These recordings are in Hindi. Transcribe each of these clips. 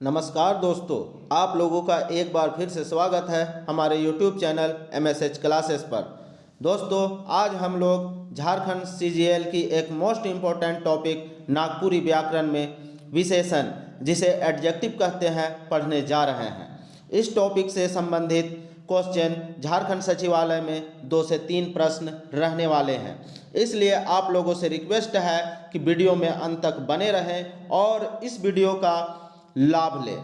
नमस्कार दोस्तों, आप लोगों का एक बार फिर से स्वागत है हमारे YouTube चैनल MSH क्लासेस पर। दोस्तों, आज हम लोग झारखंड CGL की एक मोस्ट इम्पोर्टेंट टॉपिक नागपुरी व्याकरण में विशेषण, जिसे एडजेक्टिव कहते हैं, पढ़ने जा रहे हैं। इस टॉपिक से संबंधित क्वेश्चन झारखंड सचिवालय में 2 से 3 प्रश्न रहने वाले हैं, इसलिए आप लोगों से रिक्वेस्ट है कि वीडियो में अंत तक बने रहें और इस वीडियो का लाभ ले।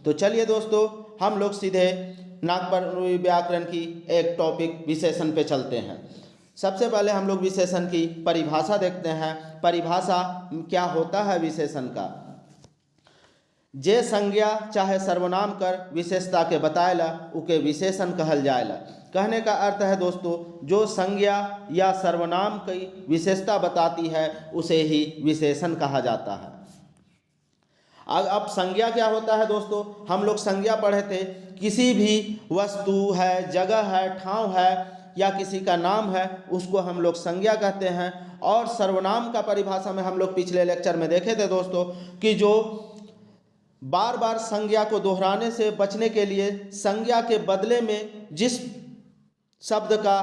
तो चलिए दोस्तों, हम लोग सीधे नागपुरी व्याकरण की एक टॉपिक विशेषण पे चलते हैं। सबसे पहले हम लोग विशेषण की परिभाषा देखते हैं। परिभाषा क्या होता है विशेषण का? जे संज्ञा चाहे सर्वनाम कर विशेषता के बताएला उके विशेषण कहल जाएला। कहने का अर्थ है दोस्तों, जो संज्ञा या सर्वनाम की विशेषता बताती है उसे ही विशेषण कहा जाता है। अब संज्ञा क्या होता है दोस्तों? हम लोग संज्ञा पढ़े थे, किसी भी वस्तु है, जगह है, ठाव है या किसी का नाम है, उसको हम लोग संज्ञा कहते हैं। और सर्वनाम का परिभाषा में हम लोग पिछले लेक्चर में देखे थे दोस्तों कि जो बार बार संज्ञा को दोहराने से बचने के लिए संज्ञा के बदले में जिस शब्द का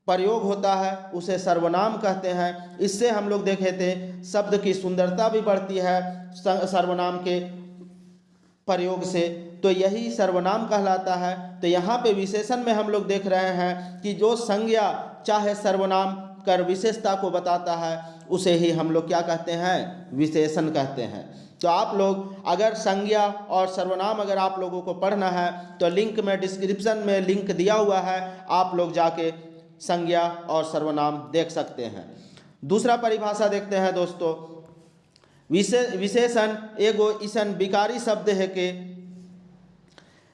प्रयोग होता है उसे सर्वनाम कहते हैं। इससे हम लोग देखे थे शब्द की सुंदरता भी बढ़ती है सर्वनाम के प्रयोग से, तो यही सर्वनाम कहलाता है। तो यहाँ पे विशेषण में हम लोग देख रहे हैं कि जो संज्ञा चाहे सर्वनाम कर विशेषता को बताता है उसे ही हम लोग क्या कहते हैं? विशेषण कहते हैं। तो आप लोग अगर संज्ञा और सर्वनाम अगर आप लोगों को पढ़ना है तो लिंक में डिस्क्रिप्शन में लिंक दिया हुआ है, आप लोग जाके संज्ञा और सर्वनाम देख सकते हैं। दूसरा परिभाषा देखते हैं दोस्तों। विशेषण एगो इसन विकारी शब्द है कि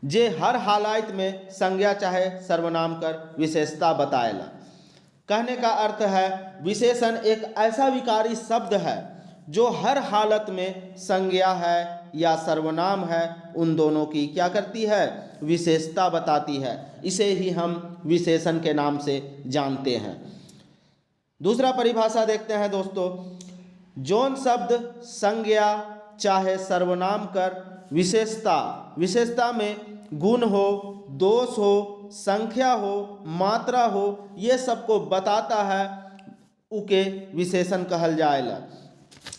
जे हर हालात में संज्ञा चाहे सर्वनाम कर विशेषता बताएला। कहने का अर्थ है विशेषण एक ऐसा विकारी शब्द है जो हर हालत में संज्ञा है या सर्वनाम है, उन दोनों की क्या करती है? विशेषता बताती है। इसे ही हम विशेषण के नाम से जानते हैं। दूसरा परिभाषा देखते हैं दोस्तों। जौन शब्द संज्ञा चाहे सर्वनाम कर विशेषता में गुण हो, दोष हो, संख्या हो, मात्रा हो, ये सबको बताता है, उके विशेषण कहल जाएला।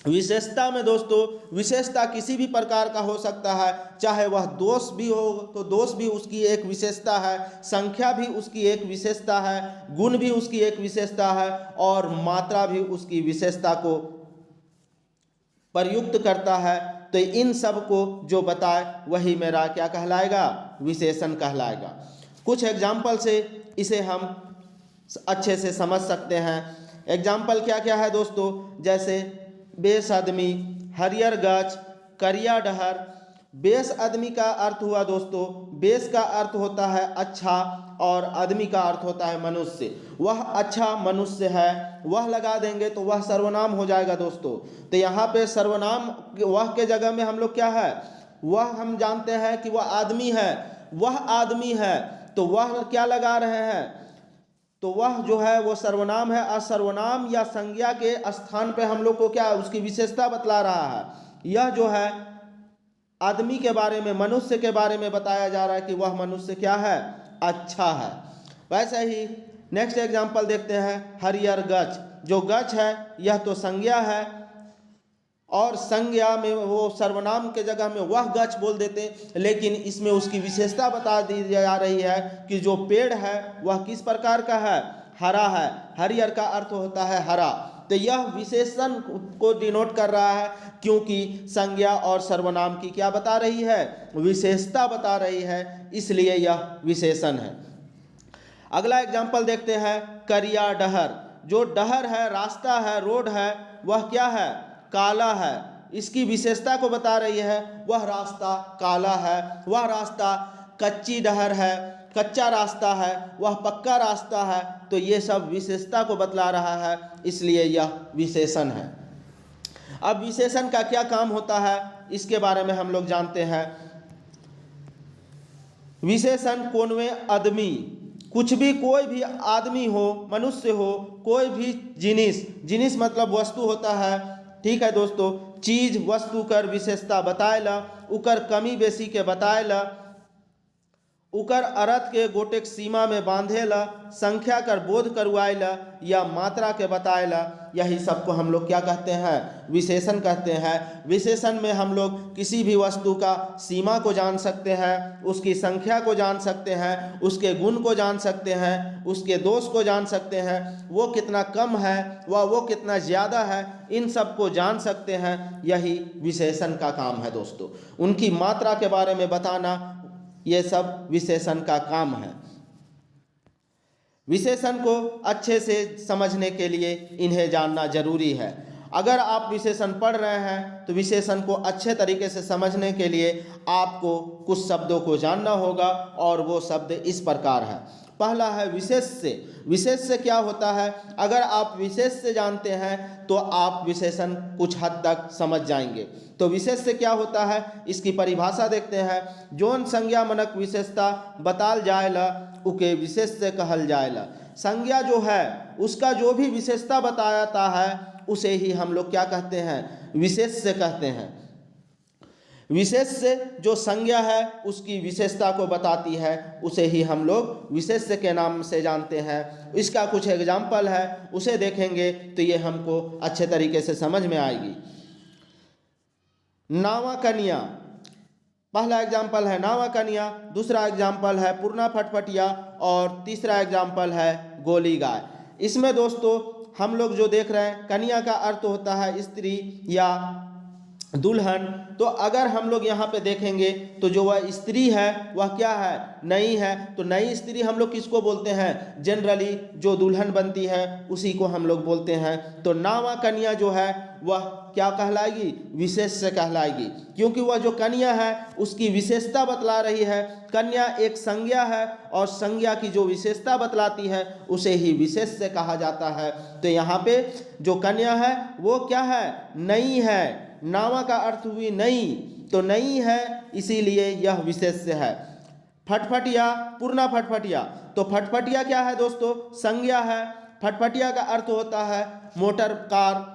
विशेषता में दोस्तों, विशेषता किसी भी प्रकार का हो सकता है, चाहे वह दोष भी हो तो दोष भी उसकी एक विशेषता है, संख्या भी उसकी एक विशेषता है, गुण भी उसकी एक विशेषता है और मात्रा भी उसकी विशेषता को प्रयुक्त करता है। तो इन सब को जो बताए वही मेरा क्या कहलाएगा? विशेषण कहलाएगा। कुछ एग्जाम्पल से इसे हम अच्छे से समझ सकते हैं। एग्जाम्पल क्या क्या है दोस्तों? जैसे बेस आदमी, हरियर गच, करिया डहर। बेस आदमी का अर्थ हुआ दोस्तों, बेस का अर्थ होता है अच्छा और आदमी का अर्थ होता है मनुष्य। वह अच्छा मनुष्य है, वह लगा देंगे तो वह सर्वनाम हो जाएगा दोस्तों। तो यहाँ पे सर्वनाम वह के जगह में हम लोग क्या है? वह हम जानते हैं कि वह आदमी है, वह आदमी है, तो वह क्या लगा रहे हैं? तो वह जो है वो सर्वनाम है। और सर्वनाम या संज्ञा के स्थान पे हम लोग को क्या उसकी विशेषता बतला रहा है। यह जो है आदमी के बारे में, मनुष्य के बारे में बताया जा रहा है कि वह मनुष्य क्या है? अच्छा है। वैसे ही नेक्स्ट एग्जांपल देखते हैं, हरियर गच। जो गच है यह तो संज्ञा है और संज्ञा में वो सर्वनाम के जगह में वह गच बोल देते, लेकिन इसमें उसकी विशेषता बता दी जा रही है कि जो पेड़ है वह किस प्रकार का है? हरा है। हरियर का अर्थ होता है हरा। तो यह विशेषण को डिनोट कर रहा है, क्योंकि संज्ञा और सर्वनाम की क्या बता रही है? विशेषता बता रही है, इसलिए यह विशेषण है। अगला एग्जाम्पल देखते हैं, करिया डहर। जो डहर है, रास्ता है, रोड है, वह क्या है? काला है। इसकी विशेषता को बता रही है, वह रास्ता काला है, वह रास्ता कच्ची डहर है, कच्चा रास्ता है, वह पक्का रास्ता है। तो ये सब विशेषता को बतला रहा है, इसलिए यह विशेषण है। अब विशेषण का क्या काम होता है इसके बारे में हम लोग जानते हैं। विशेषण कोनवे आदमी, कुछ भी, कोई भी आदमी हो, मनुष्य हो, कोई भी जिनिस, जिनिस मतलब वस्तु होता है, ठीक है दोस्तों। चीज वस्तु कर विशेषता बताएला, उकर कमी बेसी के बताएला, उकर अर्थ के गोटेक सीमा में बांधेला, संख्या कर बोध करवाएला या मात्रा के बताएला। यही सबको हम लोग क्या कहते हैं? विशेषण कहते हैं। विशेषण में हम लोग किसी भी वस्तु का सीमा को जान सकते हैं, उसकी संख्या को जान सकते हैं, उसके गुण को जान सकते हैं, उसके दोष को जान सकते हैं, वो कितना कम है व वो कितना ज़्यादा है, इन सब को जान सकते हैं। यही विशेषण का काम है दोस्तों। उनकी मात्रा के बारे में बताना, ये सब विशेषण का काम है। विशेषण को अच्छे से समझने के लिए इन्हें जानना जरूरी है। अगर आप विशेषण पढ़ रहे हैं तो विशेषण को अच्छे तरीके से समझने के लिए आपको कुछ शब्दों को जानना होगा, और वो शब्द इस प्रकार है। पहला है विशेष से। विशेष से क्या होता है? अगर आप विशेष से जानते हैं तो आप विशेषण कुछ हद तक समझ जाएंगे। तो विशेष से क्या होता है, इसकी परिभाषा देखते हैं। जोन संज्ञा मनक विशेषता बताल जाएला उके विशेष से कहल जाएला। संज्ञा जो है उसका जो भी विशेषता बताता है उसे ही हम लोग क्या कहते हैं? विशेष से कहते हैं। विशेष से जो संज्ञा है उसकी विशेषता को बताती है, उसे ही हम लोग विशेष के नाम से जानते हैं। इसका कुछ एग्जाम्पल है, उसे देखेंगे तो ये हमको अच्छे तरीके से समझ में आएगी। नावा कन्या, पहला एग्जाम्पल है नावा कन्या, दूसरा एग्जाम्पल है पूर्णा फटफटिया, और तीसरा एग्जाम्पल है गोली गाय। इसमें दोस्तों हम लोग जो देख रहे हैं, कन्या का अर्थ होता है स्त्री या दुल्हन। तो अगर हम लोग यहाँ पे देखेंगे तो जो वह स्त्री है वह क्या है? नई है। तो नई स्त्री हम लोग किसको बोलते हैं? जनरली जो दुल्हन बनती है उसी को हम लोग बोलते हैं। तो नावा कन्या जो है वह क्या कहलाएगी? विशेष से कहलाएगी, क्योंकि वह जो कन्या है उसकी विशेषता बतला रही है। कन्या एक संज्ञा है और संज्ञा की जो विशेषता बतलाती है उसे ही विशेष से कहा जाता है। तो यहाँ पे जो कन्या है वो क्या है? नई है। नावा का अर्थ हुई नई, तो नई है इसीलिए यह विशेष से है। फटफटिया, पूर्णा फटफटिया, तो फटफटिया क्या है दोस्तों? संज्ञा है। फटफटिया का अर्थ होता है मोटर कार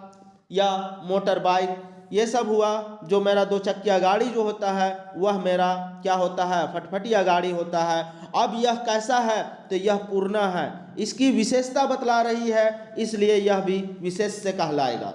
या मोटर बाइक। ये सब हुआ। जो मेरा दो चक्किया गाड़ी जो होता है वह मेरा क्या होता है? फटफटिया गाड़ी होता है। अब यह कैसा है? तो यह पूर्णा है, इसकी विशेषता बतला रही है, इसलिए यह भी विशेष से कहलाएगा।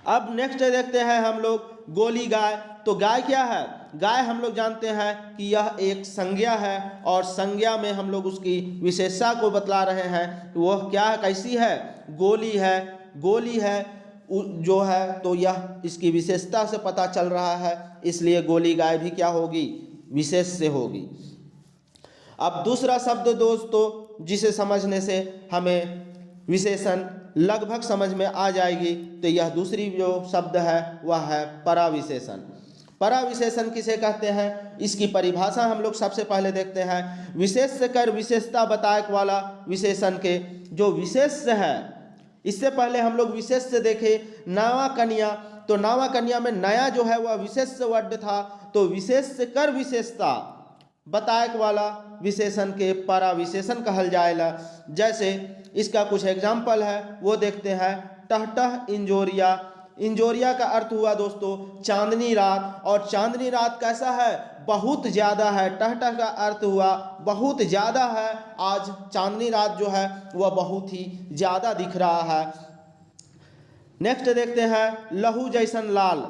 अब नेक्स्ट देखते हैं हम लोग गोली गाय। तो गाय क्या है? गाय हम लोग जानते हैं कि यह एक संज्ञा है, और संज्ञा में हम लोग उसकी विशेषता को बतला रहे हैं। वह क्या है? कैसी है? गोली है। गोली है जो है तो यह इसकी विशेषता से पता चल रहा है, इसलिए गोली गाय भी क्या होगी? विशेष से होगी। अब दूसरा शब्द दोस्तों जिसे समझने से हमें विशेषण लगभग समझ में आ जाएगी, तो यह दूसरी जो शब्द है वह है पराविशेषण। पराविशेषण किसे कहते हैं? इसकी परिभाषा हम लोग सबसे पहले देखते हैं। विशेष से कर विशेषता बताएक वाला विशेषण के जो विशेष है, इससे पहले हम लोग विशेष से देखे नावा कन्या। तो नावा कन्या में नया जो है वह विशेष वर्ड था, तो विशेष से कर विशेषता बताएक वाला विशेषण के पराविशेषण कहल जाएगा। जैसे इसका कुछ एग्जाम्पल है वो देखते हैं। टहटह इंजोरिया। इंजोरिया का अर्थ हुआ दोस्तों चांदनी रात, और चांदनी रात कैसा है? बहुत ज़्यादा है। टहटह का अर्थ हुआ बहुत ज़्यादा है। आज चांदनी रात जो है वह बहुत ही ज़्यादा दिख रहा है। नेक्स्ट देखते हैं लहू जैसन लाल।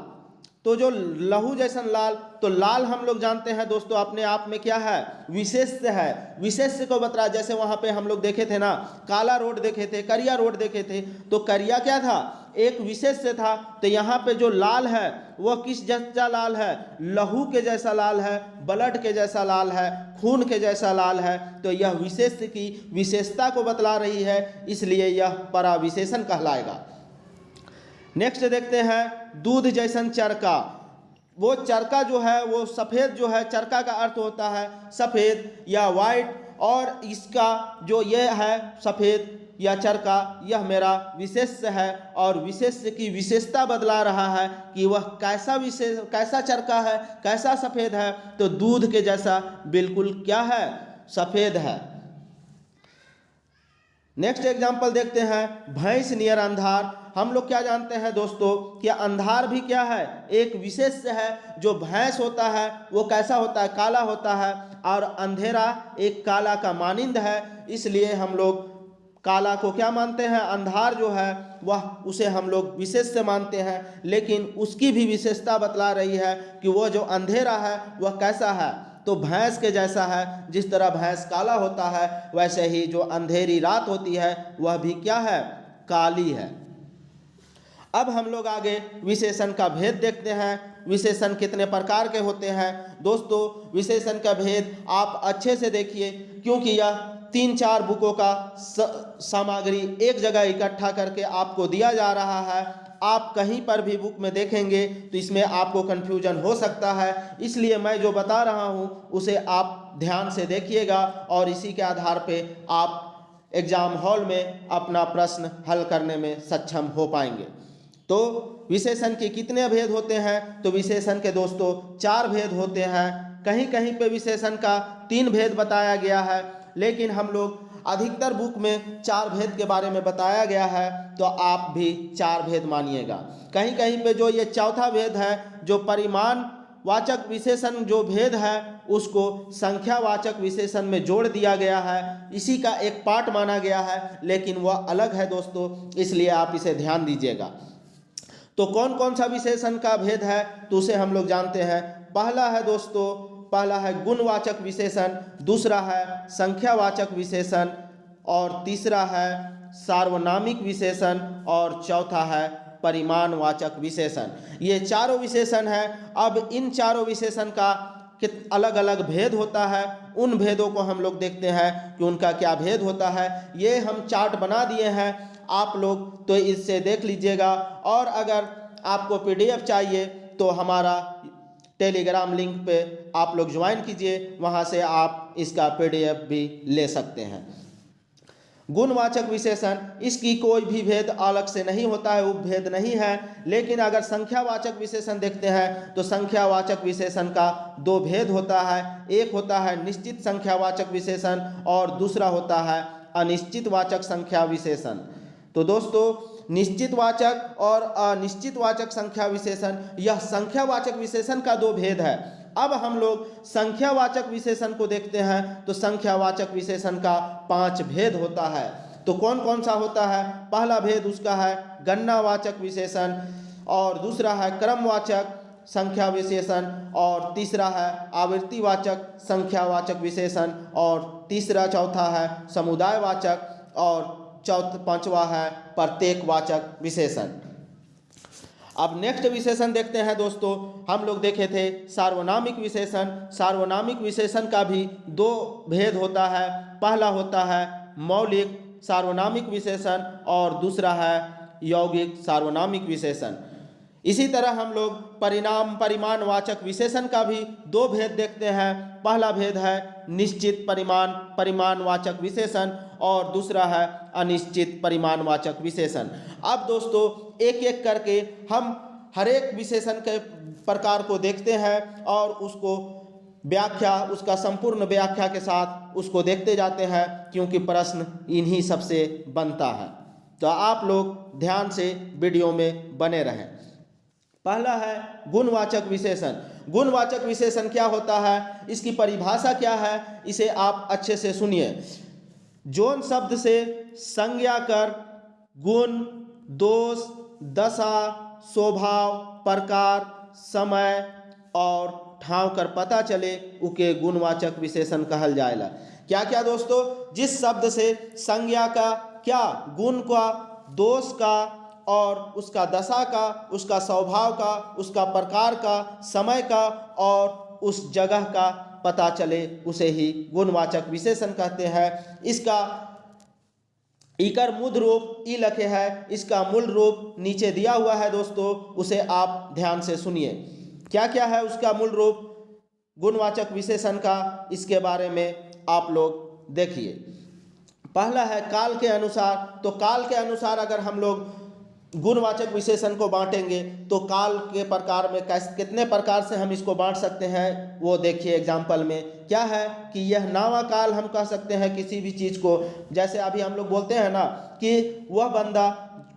तो जो लहू जैसन लाल, तो लाल हम लोग जानते हैं दोस्तों अपने आप में क्या है? विशेष है। विशेष को बता, जैसे वहाँ पे हम लोग देखे थे ना, काला रोड देखे थे, करिया रोड देखे थे। तो करिया क्या था? एक विशेष से था। तो यहाँ पे जो लाल है वह किस जैसा लाल है? लहू के जैसा लाल है, ब्लड के जैसा लाल है, खून के जैसा लाल है। तो यह विशेष की विशेषता को बतला रही है, इसलिए यह पराविशेषण कहलाएगा। नेक्स्ट देखते हैं दूध जैसन चरका। वो चरका जो है वो सफ़ेद जो है, चरका का अर्थ होता है सफ़ेद या वाइट, और इसका जो ये है सफ़ेद या चरका, यह मेरा विशेष है, और विशेष की विशेषता बदला रहा है कि वह कैसा चरका है, कैसा सफ़ेद है। तो दूध के जैसा बिल्कुल क्या है? सफ़ेद है। नेक्स्ट एग्जाम्पल देखते हैं भैंस नियर अंधार। हम लोग क्या जानते हैं दोस्तों कि अंधार भी क्या है, एक विशेष है। जो भैंस होता है वो कैसा होता है, काला होता है, और अंधेरा एक काला का मानिंद है। इसलिए हम लोग काला को क्या मानते हैं, अंधार जो है वह उसे हम लोग विशेष से मानते हैं। लेकिन उसकी भी विशेषता बतला रही है कि वो जो अंधेरा है वह कैसा है, तो भैंस के जैसा है। जिस तरह भैंस काला होता है वैसे ही जो अंधेरी रात होती है वह भी क्या है, काली है। अब हम लोग आगे विशेषण का भेद देखते हैं। विशेषण कितने प्रकार के होते हैं दोस्तों। विशेषण का भेद आप अच्छे से देखिए, क्योंकि यह 3-4 बुकों का सामग्री एक जगह इकट्ठा करके आपको दिया जा रहा है। आप कहीं पर भी बुक में देखेंगे तो इसमें आपको कन्फ्यूजन हो सकता है, इसलिए मैं जो बता रहा हूँ उसे आप ध्यान से देखिएगा और इसी के आधार पे आप एग्ज़ाम हॉल में अपना प्रश्न हल करने में सक्षम हो पाएंगे। तो विशेषण के कितने भेद होते हैं, तो विशेषण के दोस्तों 4 भेद होते हैं। कहीं कहीं पे विशेषण का 3 भेद बताया गया है, लेकिन हम लोग अधिकतर बुक में 4 भेद के बारे में बताया गया है, तो आप भी 4 भेद मानिएगा। कहीं कहीं पे जो ये चौथा भेद है, जो परिमाण वाचक विशेषण जो भेद है उसको संख्यावाचक विशेषण में जोड़ दिया गया है। इसी का एक पार्ट माना गया है, लेकिन वह अलग है दोस्तों, इसलिए आप इसे ध्यान दीजिएगा। तो कौन कौन सा विशेषण का भेद है, तो उसे हम लोग जानते हैं। पहला है दोस्तों, पहला है गुणवाचक विशेषण, दूसरा है संख्यावाचक विशेषण, और तीसरा है सार्वनामिक विशेषण, और चौथा है परिमाणवाचक विशेषण। ये चारों विशेषण है। अब इन चारों विशेषण का अलग अलग भेद होता है। उन भेदों को हम लोग देखते हैं कि उनका क्या भेद होता है। ये हम चार्ट बना दिए हैं, आप लोग तो इससे देख लीजिएगा। और अगर आपको PDF चाहिए तो हमारा टेलीग्राम लिंक पे आप लोग ज्वाइन कीजिए, वहाँ से आप इसका PDF भी ले सकते हैं। गुणवाचक विशेषण, इसकी कोई भी भेद अलग से नहीं होता है, उपभेद नहीं है। लेकिन अगर संख्यावाचक विशेषण देखते हैं तो संख्यावाचक विशेषण का 2 भेद होता है। एक होता है निश्चित संख्यावाचक विशेषण और दूसरा होता है अनिश्चित वाचक संख्या विशेषण। तो दोस्तों निश्चितवाचक और अनिश्चितवाचक संख्या विशेषण, यह संख्यावाचक विशेषण का 2 भेद है। अब हम लोग संख्यावाचक विशेषण को देखते हैं तो संख्यावाचक विशेषण का 5 भेद होता है। तो कौन कौन सा होता है। पहला भेद उसका है गणनावाचक विशेषण, और दूसरा है क्रमवाचक संख्या विशेषण, और तीसरा है आवृत्तिवाचक संख्यावाचक विशेषण, और तीसरा चौथा है समुदायवाचक, और पांचवा है प्रत्येकवाचक विशेषण। अब नेक्स्ट विशेषण देखते हैं दोस्तों। हम लोग देखे थे सार्वनामिक विशेषण। सार्वनामिक विशेषण का भी 2 भेद होता है। पहला होता है मौलिक सार्वनामिक विशेषण और दूसरा है यौगिक सार्वनामिक विशेषण। इसी तरह हम लोग परिमाणवाचक विशेषण का भी 2 भेद देखते हैं। पहला भेद है निश्चित परिमाणवाचक विशेषण और दूसरा है अनिश्चित परिमाणवाचक विशेषण। अब दोस्तों एक एक करके हम हर एक विशेषण के प्रकार को देखते हैं और उसको व्याख्या, उसका संपूर्ण व्याख्या के साथ उसको देखते जाते हैं, क्योंकि प्रश्न इन्हीं सबसे बनता है। तो आप लोग ध्यान से वीडियो में बने रहें। पहला है गुणवाचक विशेषण। गुणवाचक विशेषण क्या होता है, इसकी परिभाषा क्या है, इसे आप अच्छे से सुनिए। जोन शब्द से संज्ञा कर गुण, दोष, दशा, स्वभाव, प्रकार, समय और ठाव कर पता चले, उके गुणवाचक विशेषण कहल जाएला। क्या क्या दोस्तों, जिस शब्द से संज्ञा का, क्या गुण का, दोष का और उसका दशा का, उसका स्वभाव का, उसका प्रकार का, समय का और उस जगह का पता चले, उसे ही गुणवाचक विशेषण कहते हैं। इसका इकर मूल रूप ई लखे है, इसका मूल रूप नीचे दिया हुआ है दोस्तों, उसे आप ध्यान से सुनिए। क्या क्या है उसका मूल रूप गुणवाचक विशेषण का, इसके बारे में आप लोग देखिए। पहला है काल के अनुसार। तो काल के अनुसार अगर हम लोग गुणवाचक विशेषण को बांटेंगे तो काल के प्रकार में कितने प्रकार से हम इसको बांट सकते हैं, वो देखिए एग्जाम्पल में। क्या है कि यह नावा काल हम कह सकते हैं किसी भी चीज़ को। जैसे अभी हम लोग बोलते हैं ना कि वह बंदा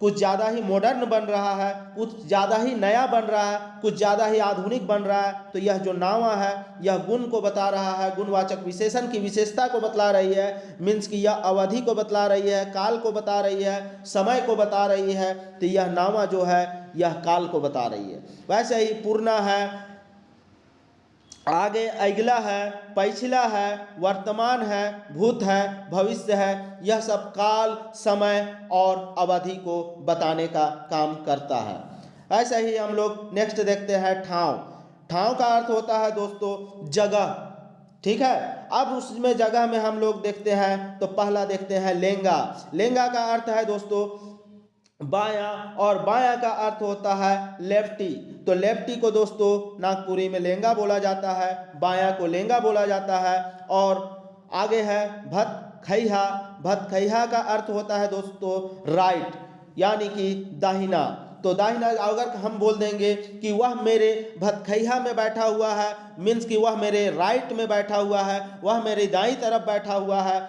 कुछ ज़्यादा ही मॉडर्न बन रहा है, कुछ ज़्यादा ही नया बन रहा है, कुछ ज़्यादा ही आधुनिक बन रहा है, तो यह जो नावा है यह गुण को बता रहा है, गुणवाचक विशेषण की विशेषता को बतला रही है। मीन्स कि यह अवधि को बतला रही है, काल को बता रही है, समय को बता रही है। तो यह नावा जो है यह काल को बता रही है। वैसे ही पूर्णा है, आगे अगला है, पिछला है, वर्तमान है, भूत है, भविष्य है। यह सब काल, समय और अवधि को बताने का काम करता है। ऐसे ही हम लोग नेक्स्ट देखते हैं ठाव। ठाव का अर्थ होता है दोस्तों जगह, ठीक है। अब उसमें जगह में हम लोग देखते हैं तो पहला देखते हैं लेंगा। लेंगा का अर्थ है दोस्तों बायां, और बायां का अर्थ होता है लेफ्टी। तो लेफ्टी को दोस्तों नागपुरी में लेंगा बोला जाता है, बायां को लेंगा बोला जाता है। और आगे है भत खैहा। भत खैहा का अर्थ होता है दोस्तों राइट, यानी कि दाहिना। तो दाहिना अगर हम बोल देंगे कि वह मेरे भतखैया में बैठा हुआ है, मीन्स कि वह मेरे राइट में बैठा हुआ है, वह मेरी दाईं तरफ बैठा हुआ है।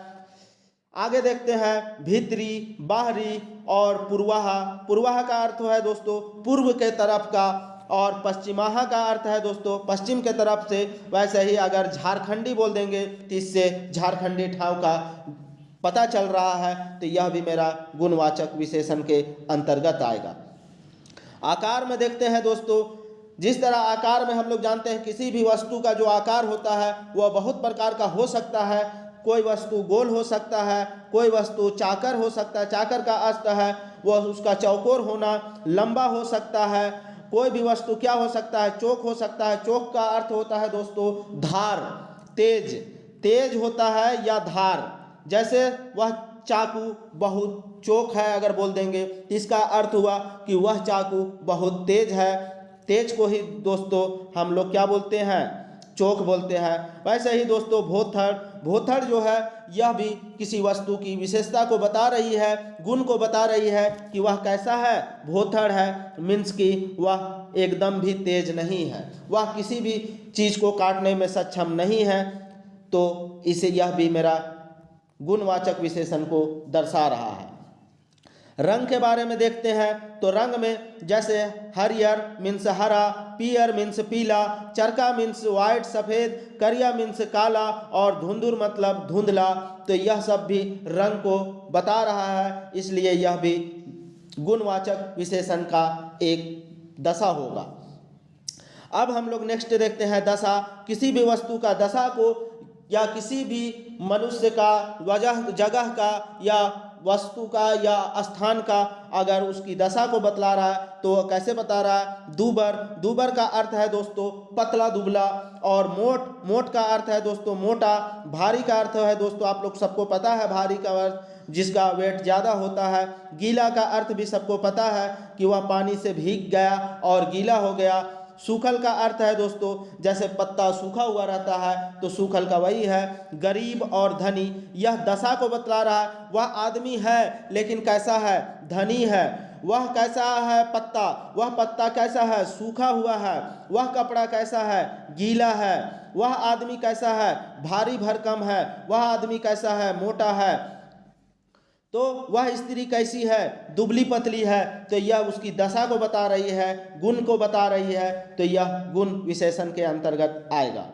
आगे देखते हैं भीतरी, बाहरी और पूर्वाहा। पूर्वाहा का अर्थ है दोस्तों पूर्व के तरफ का, और पश्चिमाहा का अर्थ है दोस्तों पश्चिम के तरफ से। वैसे ही अगर झारखंडी बोल देंगे तो इससे झारखंडी ठाव का पता चल रहा है, तो यह भी मेरा गुणवाचक विशेषण के अंतर्गत आएगा। आकार में देखते हैं दोस्तों, जिस तरह आकार में हम लोग जानते हैं किसी भी वस्तु का जो आकार होता है वह बहुत प्रकार का हो सकता है। कोई वस्तु गोल हो सकता है, कोई वस्तु चाकर हो सकता है, चाकर का अर्थ है वह उसका चौकोर होना, लंबा हो सकता है। कोई भी वस्तु क्या हो सकता है, चौक हो सकता है। चौक का अर्थ होता है दोस्तों धार, तेज, तेज होता है या धार। जैसे वह चाकू बहुत चौक है अगर बोल देंगे तो इसका अर्थ हुआ कि वह चाकू बहुत तेज है। तेज को ही दोस्तों हम लोग क्या बोलते हैं, चौक बोलते हैं। वैसे ही दोस्तों भोथड़, भोथड़ जो है यह भी किसी वस्तु की विशेषता को बता रही है, गुण को बता रही है कि वह कैसा है, भोथड़ है। मीन्स कि वह एकदम भी तेज नहीं है, वह किसी भी चीज़ को काटने में सक्षम नहीं है। तो इसे यह भी मेरा गुणवाचक विशेषण को दर्शा रहा है। रंग के बारे में देखते हैं तो रंग में जैसे हरियर मीन्स हरा, पियर मीन्स पीला, चरका मीन्स वाइट सफ़ेद, करिया मीन्स काला और धुंधुर मतलब धुंधला। तो यह सब भी रंग को बता रहा है, इसलिए यह भी गुणवाचक विशेषण का एक दशा होगा। अब हम लोग नेक्स्ट देखते हैं दशा। किसी भी वस्तु का दशा को या किसी भी मनुष्य का, जगह का या वस्तु का या स्थान का अगर उसकी दशा को बतला रहा है तो वह कैसे बता रहा है, दूबर। दूबर का अर्थ है दोस्तों पतला दुबला, और मोट, मोट का अर्थ है दोस्तों मोटा। भारी का अर्थ है दोस्तों आप लोग सबको पता है भारी का अर्थ जिसका वेट ज़्यादा होता है। गीला का अर्थ भी सबको पता है कि वह पानी से भीग गया और गीला हो गया। सूखल का अर्थ है दोस्तों जैसे पत्ता सूखा हुआ रहता है तो सूखल का वही है। गरीब और धनी, यह दशा को बतला रहा है। वह आदमी है लेकिन कैसा है, धनी है। वह कैसा है पत्ता, वह पत्ता कैसा है, सूखा हुआ है। वह कपड़ा कैसा है, गीला है। वह आदमी कैसा है, भारी भरकम है। वह आदमी कैसा है, मोटा है। तो वह स्त्री कैसी है, दुबली पतली है। तो यह उसकी दशा को बता रही है, गुण को बता रही है। तो यह गुण विशेषण के अंतर्गत आएगा।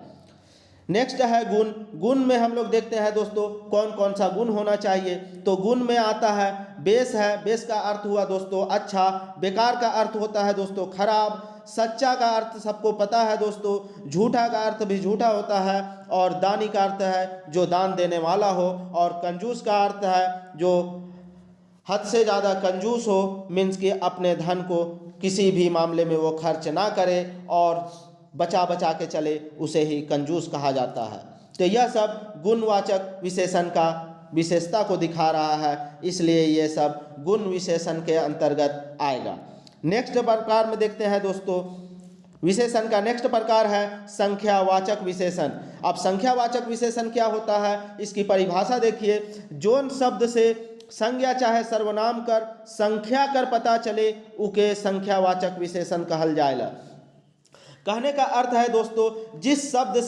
नेक्स्ट है गुण। गुण में हम लोग देखते हैं दोस्तों कौन कौन सा गुण होना चाहिए। तो गुण में आता है बेस है, बेस का अर्थ हुआ दोस्तों अच्छा। बेकार का अर्थ होता है दोस्तों खराब। सच्चा का अर्थ सबको पता है दोस्तों। झूठा का अर्थ भी झूठा होता है। और दानी का अर्थ है जो दान देने वाला हो। और कंजूस का अर्थ है जो हद से ज़्यादा कंजूस हो, मीन्स कि अपने धन को किसी भी मामले में वो खर्च ना करे और बचा बचा के चले, उसे ही कंजूस कहा जाता है। तो यह सब गुणवाचक विशेषण का विशेषता को दिखा रहा है, इसलिए ये सब गुण विशेषण के अंतर्गत आएगा। नेक्स्ट प्रकार में देखते हैं दोस्तों, विशेषण का नेक्स्ट प्रकार है संख्यावाचक विशेषण। अब संख्यावाचक विशेषण क्या होता है इसकी परिभाषा देखिए। जोन शब्द से संज्ञा चाहे सर्वनाम कर संख्या कर पता चले उके संख्यावाचक विशेषण कहल जाएगा। कहने का अर्थ है दोस्तों जिस शब्द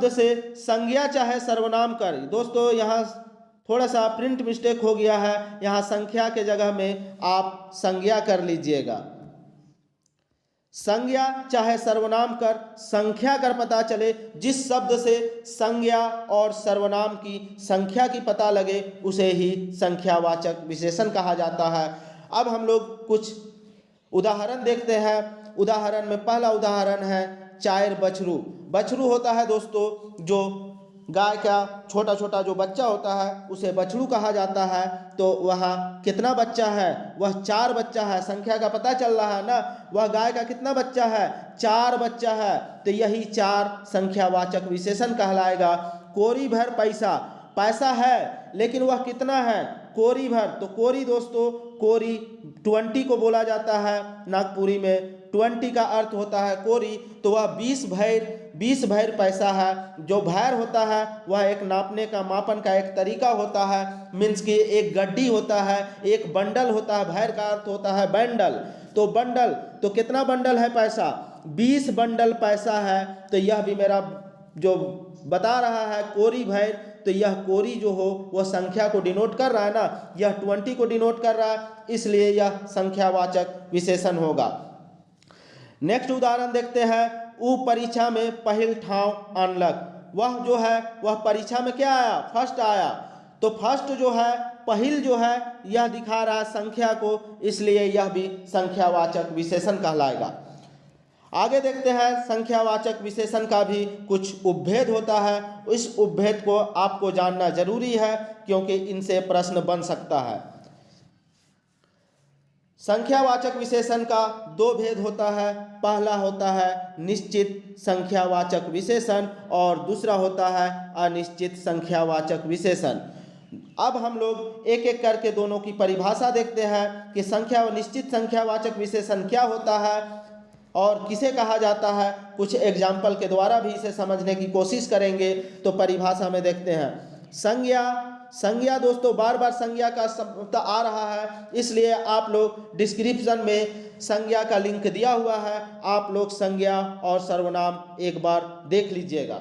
से संज्ञा चाहे सर्वनाम कर, दोस्तों यहाँ थोड़ा सा प्रिंट मिस्टेक हो गया है, यहाँ संख्या के जगह में आप संज्ञा कर लीजिएगा। संज्ञा चाहे सर्वनाम कर, संख्या कर पता चले, जिस शब्द से संज्ञा और सर्वनाम की संख्या की पता लगे उसे ही संख्यावाचक विशेषण कहा जाता है। अब हम लोग कुछ उदाहरण देखते हैं। उदाहरण में पहला उदाहरण है चार बछरू। बछरू होता है दोस्तों जो गाय का छोटा छोटा जो बच्चा होता है उसे बछड़ू कहा जाता है। तो वहाँ कितना बच्चा है? वह 4 बच्चा है। संख्या का पता चल रहा है ना, वह गाय का कितना बच्चा है? 4 बच्चा है। तो यही 4 संख्यावाचक विशेषण कहलाएगा। कोरी भर पैसा, पैसा है लेकिन वह कितना है? कोरी भर। तो कोरी दोस्तों, कोरी 20 को बोला जाता है। नागपुरी में 20 का अर्थ होता है कोरी। तो वह 20 भैर पैसा है। जो भैर होता है वह एक नापने का, मापन का एक तरीका होता है। मीन्स कि एक गड्डी होता है, एक बंडल होता है। भैर का अर्थ होता है बंडल। तो बंडल, तो कितना बंडल है पैसा? 20 बंडल पैसा है। तो यह भी मेरा जो बता रहा है कोरी भैर, तो यह कोरी जो हो वह संख्या को डिनोट कर रहा है ना, यह 20 को डिनोट कर रहा है, इसलिए यह संख्यावाचक विशेषण होगा। नेक्स्ट उदाहरण देखते हैं। ऊ परीक्षा में पहिल ठाव आनलक। वह जो है वह परीक्षा में क्या आया? फर्स्ट आया। तो फर्स्ट जो है, पहिल जो है, यह दिखा रहा है संख्या को, इसलिए यह भी संख्यावाचक विशेषण कहलाएगा। आगे देखते हैं। संख्यावाचक विशेषण का भी कुछ उपभेद होता है। इस उपभेद को आपको जानना जरूरी है क्योंकि इनसे प्रश्न बन सकता है। संख्यावाचक विशेषण का 2 भेद होता है। पहला होता है निश्चित संख्यावाचक विशेषण और दूसरा होता है अनिश्चित संख्यावाचक विशेषण। अब हम लोग एक एक करके दोनों की परिभाषा देखते हैं कि संख्या व निश्चित संख्यावाचक विशेषण क्या होता है और किसे कहा जाता है। कुछ एग्जाम्पल के द्वारा भी इसे समझने की कोशिश करेंगे। तो परिभाषा में देखते हैं। संज्ञा दोस्तों, बार बार संज्ञा का शब्द आ रहा है, इसलिए आप लोग डिस्क्रिप्शन में संज्ञा का लिंक दिया हुआ है। आप लोग संज्ञा और सर्वनाम एक बार देख लीजिएगा।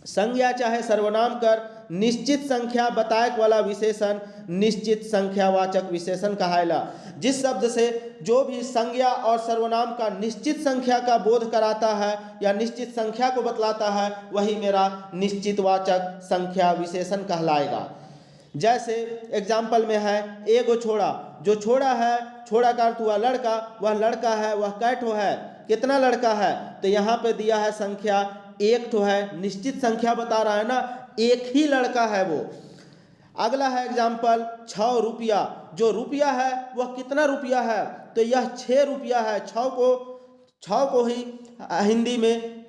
संज्ञा चाहे सर्वनाम कर निश्चित संख्या बताएक वाला विशेषण निश्चित संख्यावाचक विशेषण कहायला। जिस शब्द से जो भी संज्ञा और सर्वनाम का निश्चित संख्या का बोध कराता है या निश्चित संख्या को बतलाता है, वही मेरा निश्चितवाचक संख्या विशेषण कहलाएगा। जैसे एग्जाम्पल में है एगो छोड़ा। जो छोड़ा है, छोड़ा का अर्थ हुआ लड़का, वह लड़का है, वह कैठो है। कितना लड़का है? तो यहाँ पे दिया है संख्या, एक तो है, निश्चित संख्या बता रहा है ना, एक ही लड़का है वो। अगला है एग्जाम्पल 6 रुपया। जो रुपया है वह कितना रुपया है? तो यह 6 रुपया है। 6 को ही हिंदी में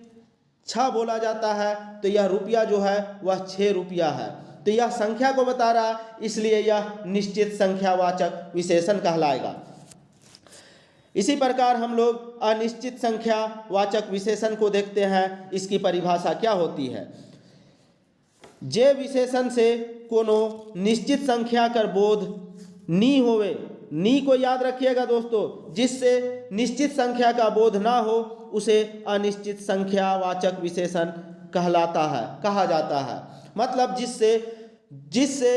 6 बोला जाता है। तो यह रुपया जो है वह 6 रुपया है। तो यह संख्या को बता रहा है, इसलिए यह निश्चित संख्यावाचक विशेषण कहलाएगा। इसी प्रकार हम लोग अनिश्चित संख्यावाचक विशेषण को देखते हैं। इसकी परिभाषा क्या होती है? जे विशेषण से कोनो निश्चित संख्या कर बोध नी होवे। नी को याद रखिएगा दोस्तों, जिससे निश्चित संख्या का बोध ना हो उसे अनिश्चित संख्यावाचक विशेषण कहा जाता है। मतलब जिससे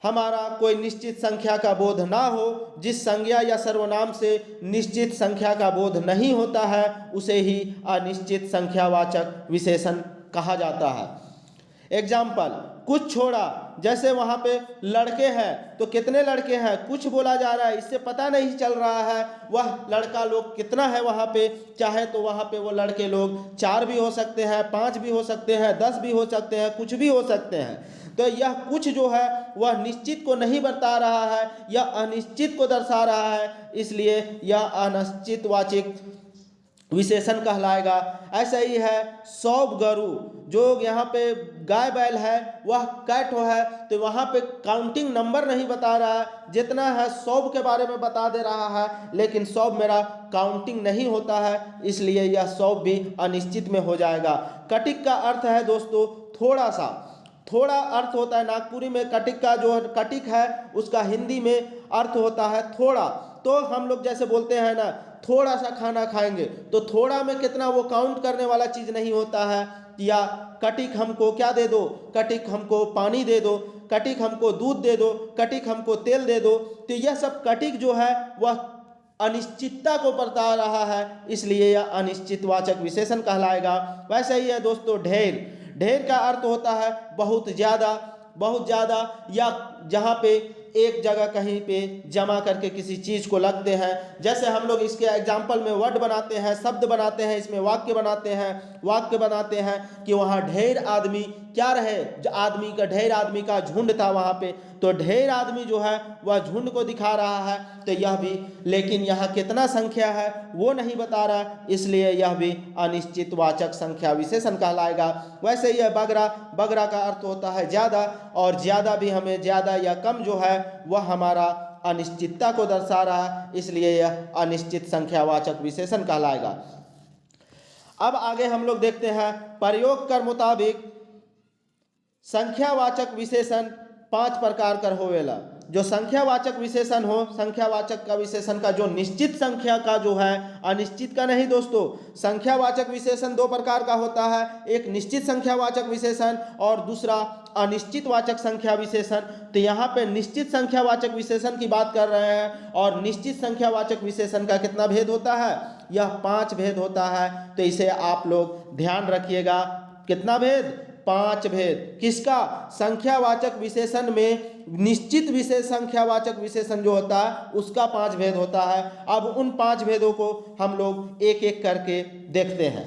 हमारा कोई निश्चित संख्या का बोध ना हो, जिस संज्ञा या सर्वनाम से निश्चित संख्या का बोध नहीं होता है, उसे ही अनिश्चित संख्यावाचक विशेषण कहा जाता है। एग्जाम्पल, कुछ छोड़ा। जैसे वहाँ पे लड़के हैं, तो कितने लड़के हैं? कुछ बोला जा रहा है, इससे पता नहीं चल रहा है वह लड़का लोग कितना है वहाँ पे। चाहे तो वहाँ पे वो लड़के लोग 4 भी हो सकते हैं, 5 भी हो सकते हैं, 10 भी हो सकते हैं, कुछ भी हो सकते हैं। तो यह कुछ जो है वह निश्चित को नहीं बता रहा है, यह अनिश्चित को दर्शा रहा है, इसलिए यह अनिश्चितवाचक विशेषण कहलाएगा। ऐसा ही है सौब गरु। जो यहाँ पे गाय बैल है वह कैठो है, तो वहाँ पे काउंटिंग नंबर नहीं बता रहा है, जितना है सौब के बारे में बता दे रहा है, लेकिन सौब मेरा काउंटिंग नहीं होता है, इसलिए यह सौब भी अनिश्चित में हो जाएगा। कटिक का अर्थ है दोस्तों थोड़ा सा। थोड़ा अर्थ होता है नागपुरी में कटिक का जो कटिक है उसका हिंदी में अर्थ होता है थोड़ा। तो हम लोग जैसे बोलते हैं ना, थोड़ा सा खाना खाएंगे तो थोड़ा में कितना वो काउंट करने वाला चीज़ नहीं होता है। या कटिक हमको क्या दे दो, कटिक हमको पानी दे दो, कटिक हमको दूध दे दो, कटिक हमको तेल दे दो। तो यह सब कटिक जो है वह अनिश्चितता को बता रहा है, इसलिए यह अनिश्चितवाचक विशेषण कहलाएगा। वैसे ही है दोस्तों ढेर। ढेर का अर्थ होता है बहुत ज़्यादा, बहुत ज़्यादा, या जहाँ पे एक जगह कहीं पे जमा करके किसी चीज़ को लगते हैं। जैसे हम लोग इसके एग्जाम्पल में वर्ड बनाते हैं, शब्द बनाते हैं, इसमें वाक्य बनाते हैं कि वहाँ ढेर आदमी क्या रहे, आदमी का ढेर आदमी का झुंड था वहाँ पे, तो ढेर आदमी जो है वह झुंड को दिखा रहा है। तो यह भी, लेकिन यहाँ कितना संख्या है वो नहीं बता रहा, इसलिए यह भी अनिश्चितवाचक संख्या विशेषण कहलाएगा। वैसे यह बगरा, बगरा का अर्थ होता है ज़्यादा, और ज़्यादा भी हमें ज़्यादा या कम जो है वह हमारा अनिश्चितता को दर्शा रहा है, इसलिए यह अनिश्चित संख्यावाचक विशेषण कहलाएगा। अब आगे हम लोग देखते हैं प्रयोग कर मुताबिक संख्यावाचक विशेषण 5 प्रकार कर होवेला। जो संख्यावाचक विशेषण हो, संख्यावाचक का विशेषण का जो निश्चित संख्या का जो है, अनिश्चित का नहीं दोस्तों। संख्यावाचक विशेषण 2 प्रकार का होता है, एक निश्चित संख्यावाचक विशेषण और दूसरा अनिश्चित वाचक संख्या विशेषण। तो यहाँ पे निश्चित संख्यावाचक विशेषण की बात कर रहे हैं, और निश्चित संख्यावाचक विशेषण का कितना भेद होता है, यह 5 भेद होता है। तो इसे आप लोग ध्यान रखिएगा, कितना भेद, 5 भेद। किसका, संख्यावाचक विशेषण में निश्चित विशेष संख्यावाचक विशेषण जो होता है उसका 5 भेद होता है। अब उन 5 भेदों को हम लोग एक एक करके देखते हैं।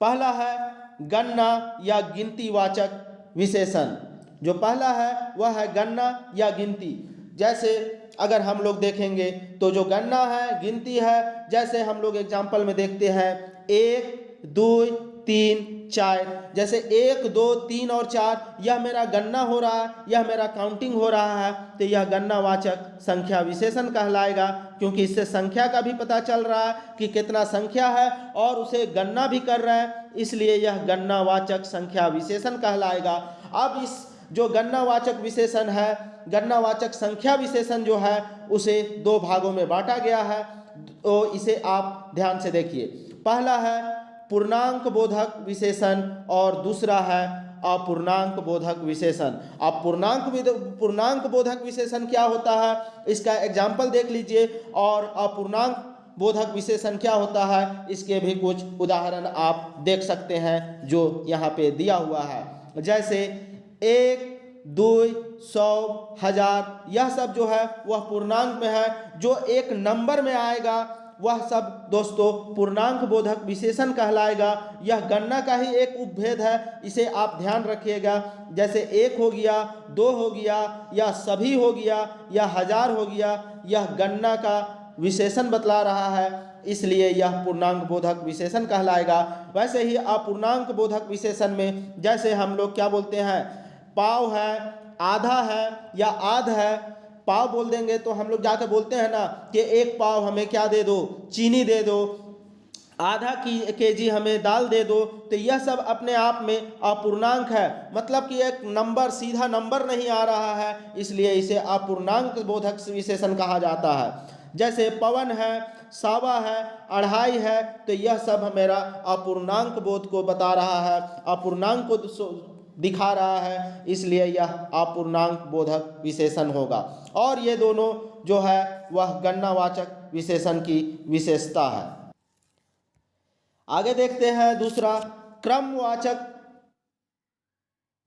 पहला है गणना या गिनतीवाचक विशेषण। जो पहला है वह है गणना या गिनती। जैसे अगर हम लोग देखेंगे तो जो गणना है, गिनती है, जैसे हम लोग एग्जाम्पल में देखते हैं 1, 2, 3, 4। जैसे 1, 2, 3 और 4 यह मेरा गणना हो रहा है, यह मेरा काउंटिंग हो रहा है। तो यह गणनावाचक संख्या विशेषण कहलाएगा, क्योंकि इससे संख्या का भी पता चल रहा है कि कितना संख्या है और उसे गणना भी कर रहे हैं, इसलिए यह गणनावाचक संख्या विशेषण कहलाएगा। अब इस जो गणनावाचक विशेषण है, गणनावाचक संख्या विशेषण जो है उसे 2 भागों में बांटा गया है। तो इसे आप ध्यान से देखिए। पहला है पूर्णांक बोधक विशेषण और दूसरा है अपूर्णांक बोधक विशेषण। अब पूर्णांक बोधक विशेषण क्या होता है, इसका एग्जाम्पल देख लीजिए, और अपूर्णांक बोधक विशेषण क्या होता है इसके भी कुछ उदाहरण आप देख सकते हैं जो यहाँ पे दिया हुआ है। जैसे 1, 2, 100, 1000, यह सब जो है वह पूर्णांक में है। जो एक नंबर में आएगा वह सब दोस्तों पूर्णांक बोधक विशेषण कहलाएगा। यह गणना का ही एक उपभेद है, इसे आप ध्यान रखिएगा। जैसे 1 हो गया, 2 हो गया, या सभी हो गया, या 1000 हो गया, यह गणना का विशेषण बतला रहा है, इसलिए यह पूर्णांक बोधक विशेषण कहलाएगा। वैसे ही अपूर्णांक बोधक विशेषण में जैसे हम लोग क्या बोलते हैं, पाव है, आधा है या आध है। पाव बोल देंगे तो हम लोग जाकर बोलते हैं ना कि 1 पाव हमें क्या दे दो, चीनी दे दो, आधा केजी हमें दाल दे दो। तो यह सब अपने आप में अपूर्णांक है, मतलब कि एक नंबर, सीधा नंबर नहीं आ रहा है, इसलिए इसे अपूर्णांक बोधक विशेषण कहा जाता है। जैसे पवन है, सावा है, अढ़ाई है, तो यह सब मेरा अपूर्णांक बोध को बता रहा है, अपूर्णांक को दिखा रहा है, इसलिए यह अपूर्णांक बोधक विशेषण होगा। और ये दोनों जो है वह गणनावाचक विशेषण की विशेषता है। आगे देखते हैं दूसरा क्रमवाचक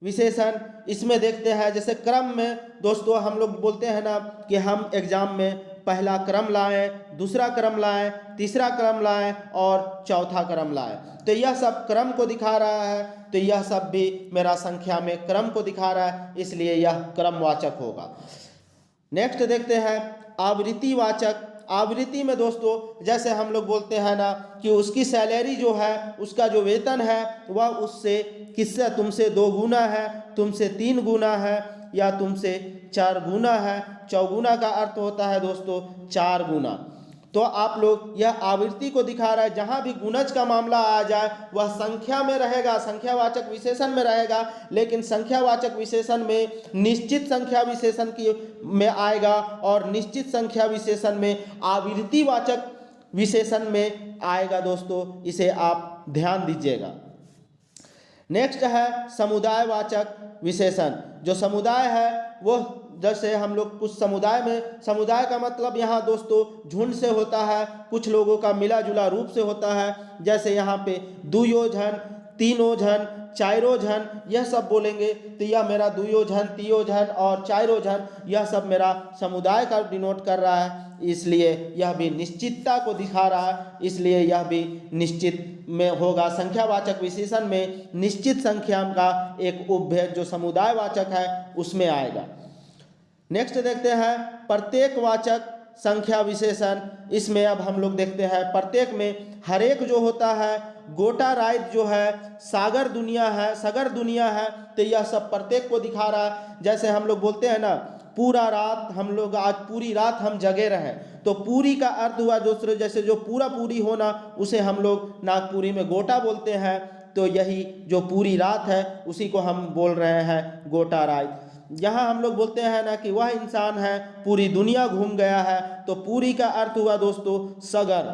विशेषण। इसमें देखते हैं जैसे क्रम में दोस्तों हम लोग बोलते हैं ना कि हम एग्जाम में पहला क्रम लाएं, दूसरा क्रम लाएं, तीसरा क्रम लाएं और चौथा क्रम लाएं। तो यह सब क्रम को दिखा रहा है, तो यह सब भी मेरा संख्या में क्रम को दिखा रहा है, इसलिए यह क्रमवाचक होगा। नेक्स्ट देखते हैं आवृत्तिवाचक। आवृत्ति में दोस्तों जैसे हम लोग बोलते हैं ना कि उसकी सैलरी जो है, उसका जो वेतन है वह उससे किससे, तुमसे 2 गुना है, तुमसे 3 गुना है, या तुमसे 4 गुना है। चौगुना का अर्थ होता है दोस्तों 4 गुना। तो आप लोग यह आवृत्ति को दिखा रहा है। जहाँ भी गुणज का मामला आ जाए वह संख्या में रहेगा, संख्यावाचक विशेषण में रहेगा, लेकिन संख्यावाचक विशेषण में निश्चित संख्या विशेषण की में आएगा और निश्चित संख्या विशेषण में आवृत्तिवाचक विशेषण में आएगा। दोस्तों इसे आप ध्यान दीजिएगा। नेक्स्ट है समुदायवाचक विशेषण। जो समुदाय है वो, जैसे हम लोग कुछ समुदाय में, समुदाय का मतलब यहाँ दोस्तों झुंड से होता है, कुछ लोगों का मिला जुला रूप से होता है। जैसे यहाँ पे दुयोजन, तीनोजन, चारोजन, यह सब बोलेंगे तो यह मेरा दुयोजन, तीयोजन और चारोजन, यह सब मेरा समुदाय का डिनोट कर रहा है। इसलिए यह भी निश्चितता को दिखा रहा है, इसलिए यह भी निश्चित में होगा। संख्यावाचक विशेषण में निश्चित संख्या का एक उपभेद जो समुदायवाचक है उसमें आएगा। नेक्स्ट देखते हैं प्रत्येकवाचक संख्या विशेषण। इसमें अब हम लोग देखते हैं प्रत्येक में हर एक जो होता है, गोटा रात जो है, सागर दुनिया है, सगर दुनिया है, तो यह सब प्रत्येक को दिखा रहा है। जैसे हम लोग बोलते हैं ना, पूरा रात हम लोग, आज पूरी रात हम जगे रहे, तो पूरी का अर्थ हुआ दोस्तों, जैसे जो पूरा पूरी होना उसे हम लोग नागपुरी में गोटा बोलते हैं। तो यही जो पूरी रात है उसी को हम बोल रहे हैं गोटा रात। यहाँ हम लोग बोलते हैं ना कि वह इंसान है पूरी दुनिया घूम गया है, तो पूरी का अर्थ हुआ दोस्तों सगर,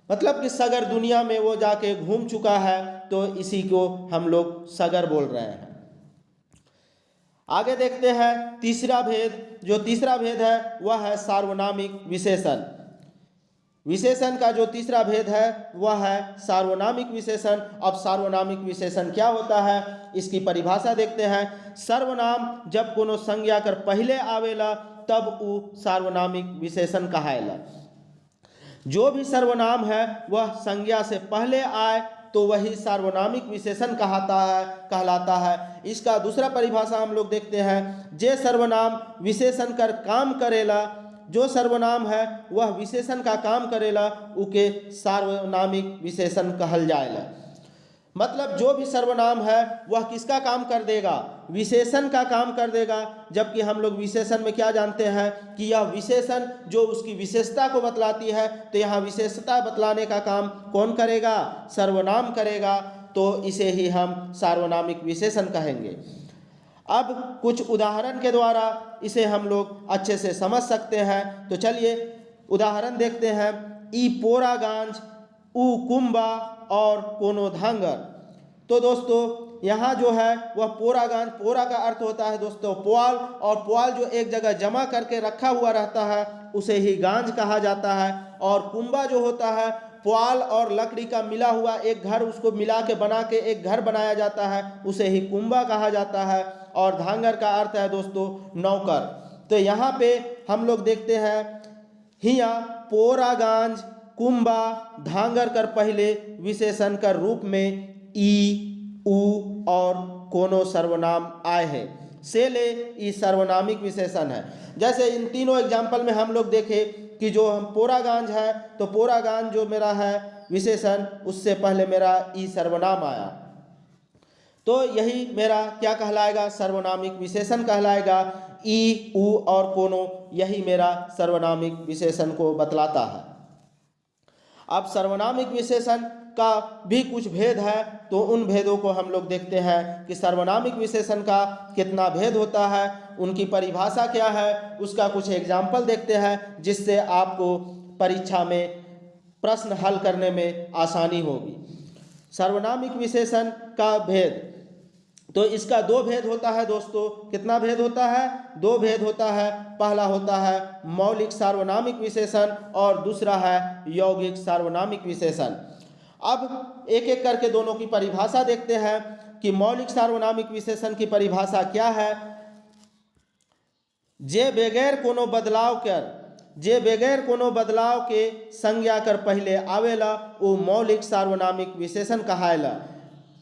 मतलब कि सगर दुनिया में वो जाके घूम चुका है, तो इसी को हम लोग सगर बोल रहे हैं। आगे देखते हैं तीसरा भेद। जो तीसरा भेद है वह है सार्वनामिक विशेषण। विशेषण का जो तीसरा भेद है वह है सार्वनामिक विशेषण। अब सार्वनामिक विशेषण क्या होता है इसकी परिभाषा देखते हैं। सर्वनाम जब कोनो संज्ञा कर पहले आवेला तब वो सार्वनामिक विशेषण कहाएला। जो भी सर्वनाम है वह संज्ञा से पहले आए तो वही सार्वनामिक विशेषण कहलाता है। इसका दूसरा परिभाषा हम लोग देखते हैं। जे सर्वनाम विशेषण कर काम करेला, जो सर्वनाम है वह विशेषण का काम करेला, उके सार्वनामिक विशेषण कहल जाएला। मतलब जो भी सर्वनाम है वह किसका काम कर देगा, विशेषण का काम कर देगा। जबकि हम लोग विशेषण में क्या जानते हैं कि यह विशेषण जो उसकी विशेषता को बतलाती है, तो यहाँ विशेषता बतलाने का काम कौन करेगा, सर्वनाम करेगा। तो इसे ही हम सार्वनामिक विशेषण कहेंगे। अब कुछ उदाहरण के द्वारा इसे हम लोग अच्छे से समझ सकते हैं। तो चलिए उदाहरण देखते हैं। ई पोरा गांज, उ कुंबा और कोनो धांगर। तो दोस्तों यहाँ जो है वह पोरा गांज, पोरा का अर्थ होता है दोस्तों पुआल, और पुआल जो एक जगह जमा करके रखा हुआ रहता है उसे ही गांज कहा जाता है। और कुंबा जो होता है पुआल और लकड़ी का मिला हुआ एक घर, उसको मिला के बना के एक घर बनाया जाता है, उसे ही कुंबा कहा जाता है। और धांगर का अर्थ है दोस्तों नौकर। तो यहाँ पे हम लोग देखते हैं हिया पोरा गांज, कुंबा, धांगर कर पहले विशेषण कर रूप में ई, उ और कोनो सर्वनाम आए हैं। से ले ई सर्वनामिक विशेषण है। जैसे इन तीनों एग्जाम्पल में हम लोग देखे कि जो हम पोरागांज है, तो पोरागांज जो मेरा है विशेषण, उससे पहले मेरा ई सर्वनाम आया, तो यही मेरा क्या कहलाएगा, सर्वनामिक विशेषण कहलाएगा। ई, उ और कोनो यही मेरा सर्वनामिक विशेषण को बतलाता है। अब सर्वनामिक विशेषण का भी कुछ भेद है, तो उन भेदों को हम लोग देखते हैं कि सर्वनामिक विशेषण का कितना भेद होता है, उनकी परिभाषा क्या है, उसका कुछ एग्जाम्पल देखते हैं जिससे आपको परीक्षा में प्रश्न हल करने में आसानी होगी। सर्वनामिक विशेषण का भेद, तो इसका दो भेद होता है दोस्तों। कितना भेद होता है, दो भेद होता है। पहला होता है मौलिक सार्वनामिक विशेषण और दूसरा है यौगिक सार्वनामिक विशेषण। अब एक एक करके दोनों की परिभाषा देखते हैं कि मौलिक सार्वनामिक विशेषण की परिभाषा क्या है। जे बगैर कोनो बदलाव कर, जे बगैर कोनो बदलाव के संज्ञा कर पहले आवेला वो मौलिक सार्वनामिक विशेषण कहाएला।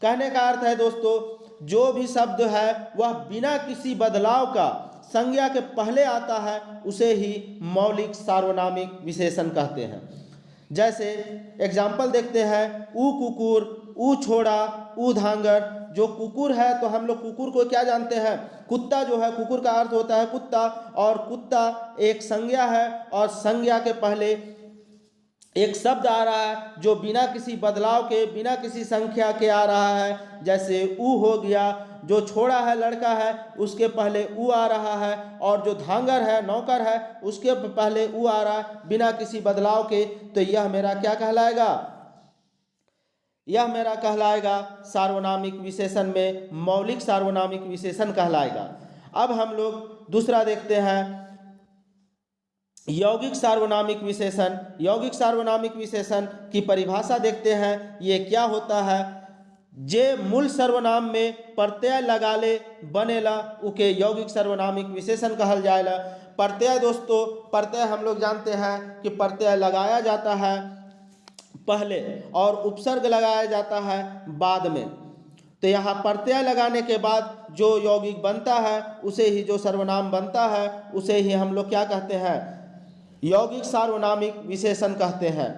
कहने का अर्थ है दोस्तों, जो भी शब्द है वह बिना किसी बदलाव का संज्ञा के पहले आता है उसे ही मौलिक सार्वनामिक विशेषण कहते हैं। जैसे एग्जाम्पल देखते हैं, ऊ कुकुर, ऊ छोड़ा, ऊ धांगर। जो कुकुर है तो हम लोग कुकुर को क्या जानते हैं, कुत्ता जो है, कुकुर का अर्थ होता है कुत्ता, और कुत्ता एक संज्ञा है और संज्ञा के पहले एक शब्द आ रहा है जो बिना किसी बदलाव के, बिना किसी संख्या के आ रहा है, जैसे ऊ हो गया। जो छोड़ा है लड़का है उसके पहले ऊ आ रहा है, और जो धांगर है, नौकर है, उसके पहले ऊ आ रहा है बिना किसी बदलाव के। तो यह मेरा क्या कहलाएगा? यह मेरा कहलाएगा सार्वनामिक विशेषण में मौलिक सार्वनामिक विशेषण कहलाएगा। अब हम लोग दूसरा देखते हैं, यौगिक सार्वनामिक विशेषण। यौगिक सार्वनामिक विशेषण की परिभाषा देखते हैं। ये क्या होता है? जे मूल सर्वनाम में प्रत्यय लगाले बनेला उके यौगिक सार्वनामिक विशेषण कहल जाएला। प्रत्यय दोस्तों, प्रत्यय हम लोग जानते हैं कि प्रत्यय लगाया जाता है पहले और उपसर्ग लगाया जाता है बाद में। तो यहाँ प्रत्यय लगाने के बाद जो यौगिक बनता है उसे ही, जो सर्वनाम बनता है उसे ही हम लोग क्या कहते हैं? यौगिक सार्वनामिक विशेषण कहते हैं।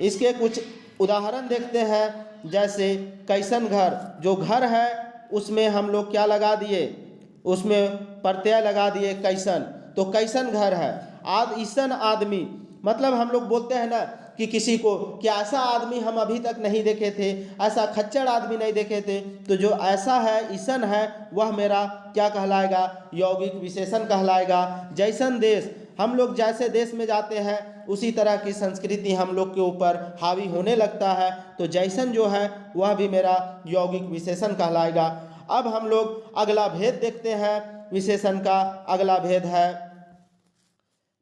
इसके कुछ उदाहरण देखते हैं, जैसे कैसन घर। जो घर है उसमें हम लोग क्या लगा दिए? उसमें प्रत्यय लगा दिए कैसन, तो कैसन घर है। ईसन आदमी, मतलब हम लोग बोलते हैं ना कि किसी को कि ऐसा आदमी हम अभी तक नहीं देखे थे, ऐसा खच्चड़ आदमी नहीं देखे थे। तो जो ऐसा है, ईसन है, वह मेरा क्या कहलाएगा? यौगिक विशेषण कहलाएगा। जैसन देश, हम लोग जैसे देश में जाते हैं उसी तरह की संस्कृति हम लोग के ऊपर हावी होने लगता है, तो जैसन जो है वह भी मेरा यौगिक विशेषण कहलाएगा। अब हम लोग अगला भेद देखते हैं। विशेषण का अगला भेद है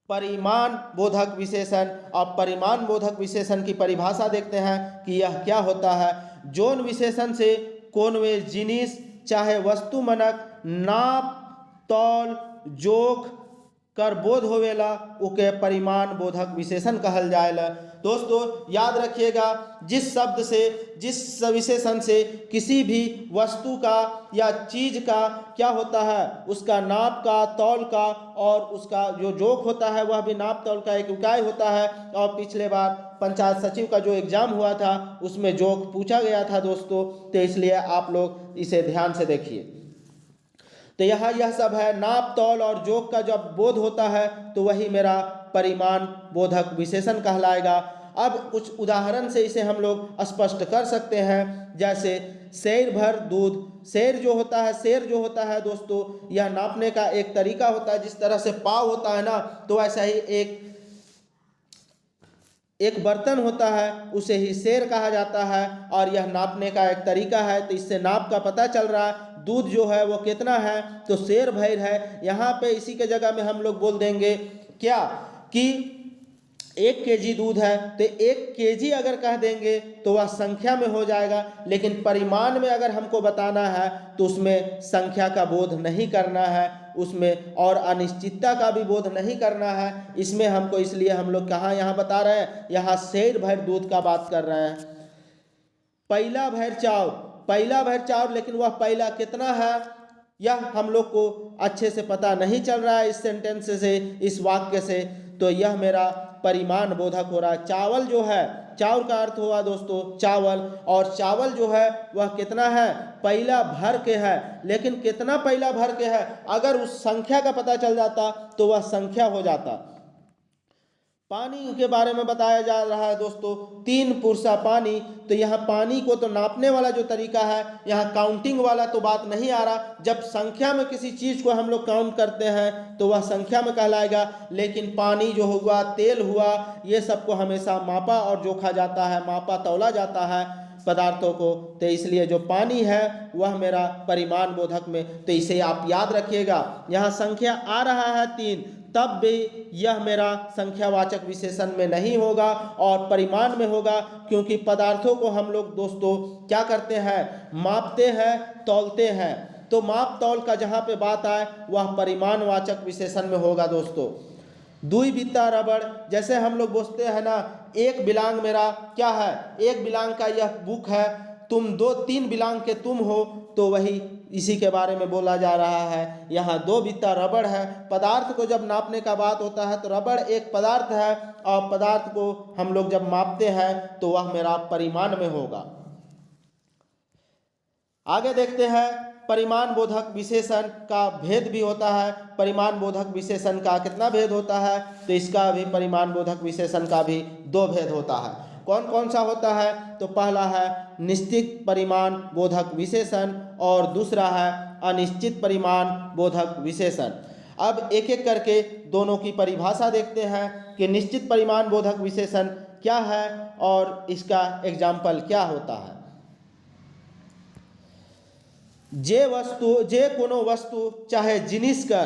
परिमाण बोधक विशेषण। और परिमाण बोधक विशेषण की परिभाषा देखते हैं कि यह क्या होता है। जोन विशेषण से कोनवे जिनिस चाहे वस्तु मनक नाप तौल जोख कर बोध होवेला उके परिमाण बोधक विशेषण कहल जाएला। दोस्तों याद रखिएगा, जिस शब्द से, जिस विशेषण से किसी भी वस्तु का या चीज का क्या होता है, उसका नाप का, तौल का, और उसका जो जोख होता है वह भी नाप तौल का एक इकाई होता है। और पिछले बार पंचायत सचिव का जो एग्जाम हुआ था उसमें जोख पूछा गया था दोस्तों, तो इसलिए आप लोग इसे ध्यान से देखिए। तो यहाँ यह सब है, नाप तौल और जोख का जब बोध होता है तो वही मेरा परिमाण बोधक विशेषण कहलाएगा। अब कुछ उदाहरण से इसे हम लोग स्पष्ट कर सकते हैं, जैसे सेर भर दूध। सेर जो होता है दोस्तों, यह नापने का एक तरीका होता है। जिस तरह से पाव होता है ना, तो ऐसा ही एक बर्तन होता है, उसे ही सेर कहा जाता है, और यह नापने का एक तरीका है। तो इससे नाप का पता चल रहा है, दूध जो है वो कितना है, तो सेर भर है। यहाँ पे इसी के जगह में हम लोग बोल देंगे क्या कि 1 केजी दूध है, तो 1 केजी अगर कह देंगे तो वह संख्या में हो जाएगा। लेकिन परिमाण में अगर हमको बताना है तो उसमें संख्या का बोध नहीं करना है, उसमें और अनिश्चितता का भी बोध नहीं करना है। इसमें हमको, इसलिए हम लोग कहाँ यहाँ बता रहे हैं, यहाँ सेर भर दूध का बात कर रहे हैं। पहला भर चाउर, पहला भर चाउर, लेकिन वह पहला कितना है यह हम लोग को अच्छे से पता नहीं चल रहा है इस सेंटेंस से, इस वाक्य से। तो यह मेरा परिमाण बोधक हो रहा है। चावल जो है, चाउर का अर्थ हुआ दोस्तों चावल, और चावल जो है वह कितना है, पहला भर के है। लेकिन कितना पहला भर के है, अगर उस संख्या का पता चल जाता तो वह संख्या हो जाता। पानी के बारे में बताया जा रहा है दोस्तों, 3 पुरसा पानी। तो यहाँ पानी को तो नापने वाला जो तरीका है, यहाँ काउंटिंग वाला तो बात नहीं आ रहा। जब संख्या में किसी चीज़ को हम लोग काउंट करते हैं तो वह संख्या में कहलाएगा। लेकिन पानी जो हुआ, तेल हुआ, ये सबको हमेशा मापा और जोखा जाता है, मापा तौला जाता है पदार्थों को। तो इसलिए जो पानी है वह मेरा परिमाण बोधक में, तो इसे आप याद रखिएगा। यहाँ संख्या आ रहा है 3, तब भी यह मेरा संख्यावाचक विशेषण में नहीं होगा और परिमाण में होगा, क्योंकि पदार्थों को हम लोग दोस्तों क्या करते हैं, मापते हैं, तौलते हैं। तो माप तौल का जहाँ पे बात आए वह परिमाणवाचक विशेषण में होगा दोस्तों। दुई बित्ता रबड़, जैसे हम लोग बोलते हैं ना, एक बिलांग मेरा क्या है, एक बिलांग का यह बुक है, तुम 2-3 बिलांग के तुम हो, तो वही इसी के बारे में बोला जा रहा है। यहाँ 2 बित्ता रबड़ है। पदार्थ को जब नापने का बात होता है तो रबड़ एक पदार्थ है, और पदार्थ को हम लोग जब मापते हैं तो वह मेरा परिमाण में होगा। आगे देखते हैं परिमाण बोधक विशेषण का भेद भी होता है। परिमाण बोधक विशेषण का कितना भेद होता है? तो इसका भी परिमाण बोधक विशेषण का भी 2 भेद होता है। कौन कौन सा होता है? तो पहला है निश्चित परिमाण बोधक विशेषण और दूसरा है अनिश्चित परिमाण बोधक विशेषण। अब एक एक करके दोनों की परिभाषा देखते हैं कि निश्चित परिमाण बोधक विशेषण क्या है और इसका एग्जाम्पल क्या होता है। जे कोनो वस्तु चाहे जिनिस कर,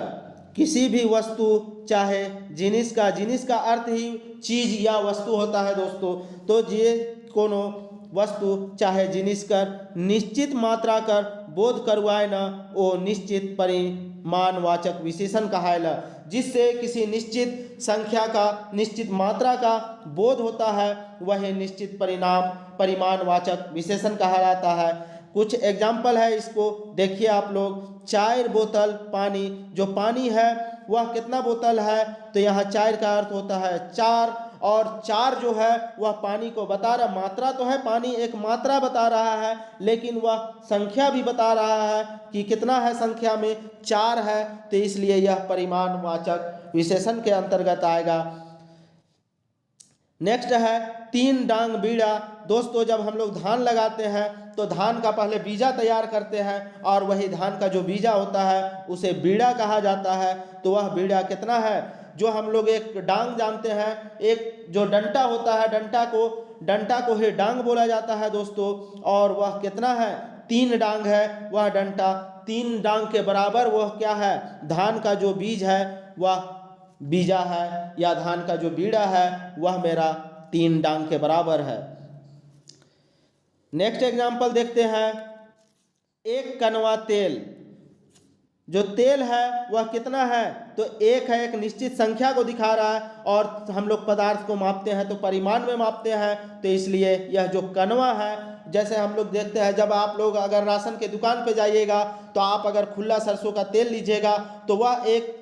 किसी भी वस्तु चाहे जिनिस का अर्थ ही चीज या वस्तु होता है दोस्तों। तो जे कोनो वस्तु चाहे जिनिस कर निश्चित मात्रा कर बोध करवाए न वो निश्चित परिमाणवाचक विशेषण कहायला। जिससे किसी निश्चित संख्या का निश्चित मात्रा का बोध होता है वह निश्चित परिमाणवाचक विशेषण कहा जाता है। कुछ एग्जाम्पल है, इसको देखिए आप लोग। 4 बोतल पानी, जो पानी है वह कितना बोतल है? तो यहाँ 4 का अर्थ होता है 4, और 4 जो है वह पानी को बता रहा, मात्रा तो है, पानी एक मात्रा बता रहा है, लेकिन वह संख्या भी बता रहा है कि कितना है, संख्या में 4 है। तो इसलिए यह परिमाणवाचक विशेषण के अंतर्गत आएगा। नेक्स्ट है 3 डांग बीड़ा। दोस्तों जब हम लोग धान लगाते हैं तो धान का पहले बीजा तैयार करते हैं और वही धान का जो बीजा होता है उसे बीड़ा कहा जाता है। तो वह बीड़ा कितना है? जो हम लोग एक डांग जानते हैं, एक जो डंटा होता है, डंटा को ही डांग बोला जाता है दोस्तों। और वह कितना है? 3 डांग है वह डंटा। 3 डांग के बराबर वह क्या है? धान का जो बीज है वह बीजा है, या धान का जो बीड़ा है वह मेरा 3 डांग के बराबर है। नेक्स्ट एग्जाम्पल देखते हैं। 1 कनवा तेल। जो तेल है वह कितना है? तो 1 है, एक निश्चित संख्या को दिखा रहा है, और हम लोग पदार्थ को मापते हैं तो परिमाण में मापते हैं। तो इसलिए यह जो कनवा है, जैसे हम लोग देखते हैं जब आप लोग अगर राशन के दुकान पे जाइएगा तो आप अगर खुला सरसों का तेल लीजिएगा तो वह एक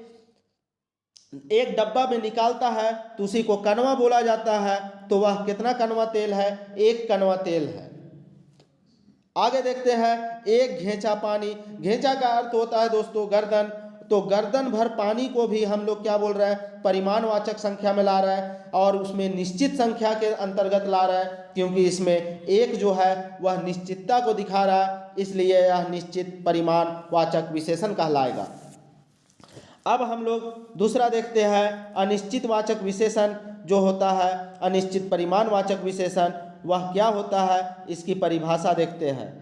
डब्बा में निकालता है तो उसी को कनवा बोला जाता है। तो वह कितना कनवा तेल है? 1 कनवा तेल है। आगे देखते हैं 1 घेंचा पानी। घेंचा का अर्थ होता है दोस्तों गर्दन। तो गर्दन भर पानी को भी हम लोग क्या बोल रहे हैं? परिमाणवाचक संख्या में ला रहा है, और उसमें निश्चित संख्या के अंतर्गत ला रहा है, क्योंकि इसमें 1 जो है वह निश्चितता को दिखा रहा है, इसलिए यह निश्चित परिमाणवाचक विशेषण कहलाएगा। अब हम लोग दूसरा देखते हैं अनिश्चितवाचक विशेषण जो होता है। अनिश्चित परिमाणवाचक विशेषण वह क्या होता है? इसकी परिभाषा देखते हैं।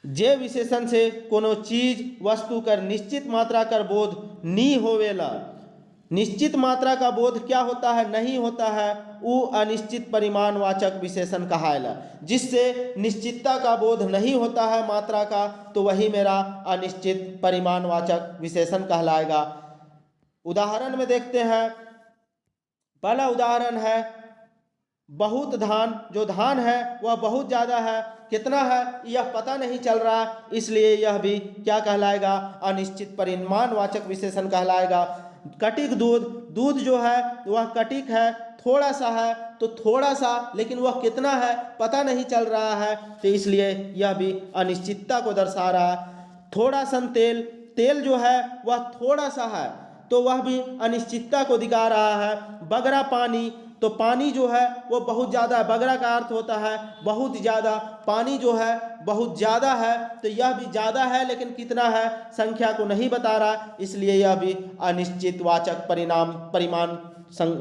जे विशेषण से कोनो चीज वस्तु कर निश्चित मात्रा कर बोध नी होवेला। निश्चित मात्रा का बोध क्या होता है? नहीं होता है, वो अनिश्चित परिमाणवाचक विशेषण कहायला। जिससे निश्चितता का बोध नहीं होता है मात्रा का, तो वही मेरा अनिश्चित परिमाणवाचक विशेषण कहलाएगा। उदाहरण में देखते हैं। पहला उदाहरण है बहुत धान। जो धान है वह बहुत ज़्यादा है, कितना है यह पता नहीं चल रहा, इसलिए यह भी क्या कहलाएगा? अनिश्चित परिमाणवाचक विशेषण कहलाएगा। कटिक दूध। दूध जो है वह कटिक है, थोड़ा सा है, तो थोड़ा सा, लेकिन वह कितना है पता नहीं चल रहा है, तो इसलिए यह भी अनिश्चितता को दर्शा रहा है। थोड़ा सन तेल। तेल जो है वह थोड़ा सा है, तो वह भी अनिश्चितता को दिखा रहा है। बगरा पानी। तो पानी जो है वो बहुत ज़्यादा है। बगरा का अर्थ होता है बहुत ज़्यादा। पानी जो है बहुत ज़्यादा है, तो यह भी ज़्यादा है, लेकिन कितना है संख्या को नहीं बता रहा, इसलिए यह भी अनिश्चितवाचक परिमाण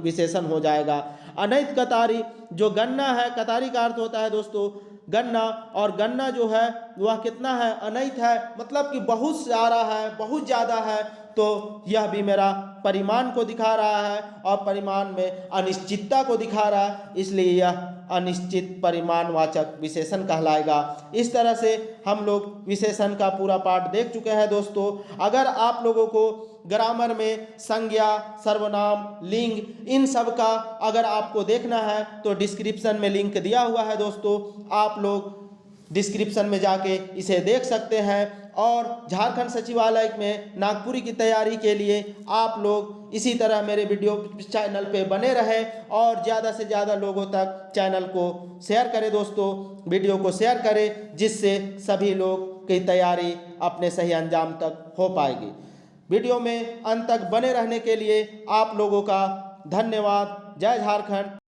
विशेषण हो जाएगा। अनैत कतारी। जो गन्ना है, कतारी का अर्थ होता है दोस्तों गन्ना, और गन्ना जो है वह कितना है? अनैत है, मतलब कि बहुत सारा है, बहुत ज़्यादा है, तो यह भी मेरा परिमाण को दिखा रहा है और परिमाण में अनिश्चितता को दिखा रहा है, इसलिए यह अनिश्चित परिमाणवाचक विशेषण कहलाएगा। इस तरह से हम लोग विशेषण का पूरा पाठ देख चुके हैं दोस्तों। अगर आप लोगों को ग्रामर में संज्ञा, सर्वनाम, लिंग, इन सब का अगर आपको देखना है तो डिस्क्रिप्शन में लिंक दिया हुआ है दोस्तों, आप लोग डिस्क्रिप्शन में जाके इसे देख सकते हैं। और झारखंड सचिवालय में नागपुरी की तैयारी के लिए आप लोग इसी तरह मेरे वीडियो चैनल पे बने रहें और ज़्यादा से ज़्यादा लोगों तक चैनल को शेयर करें दोस्तों, वीडियो को शेयर करें, जिससे सभी लोग की तैयारी अपने सही अंजाम तक हो पाएगी। वीडियो में अंत तक बने रहने के लिए आप लोगों का धन्यवाद। जय झारखंड।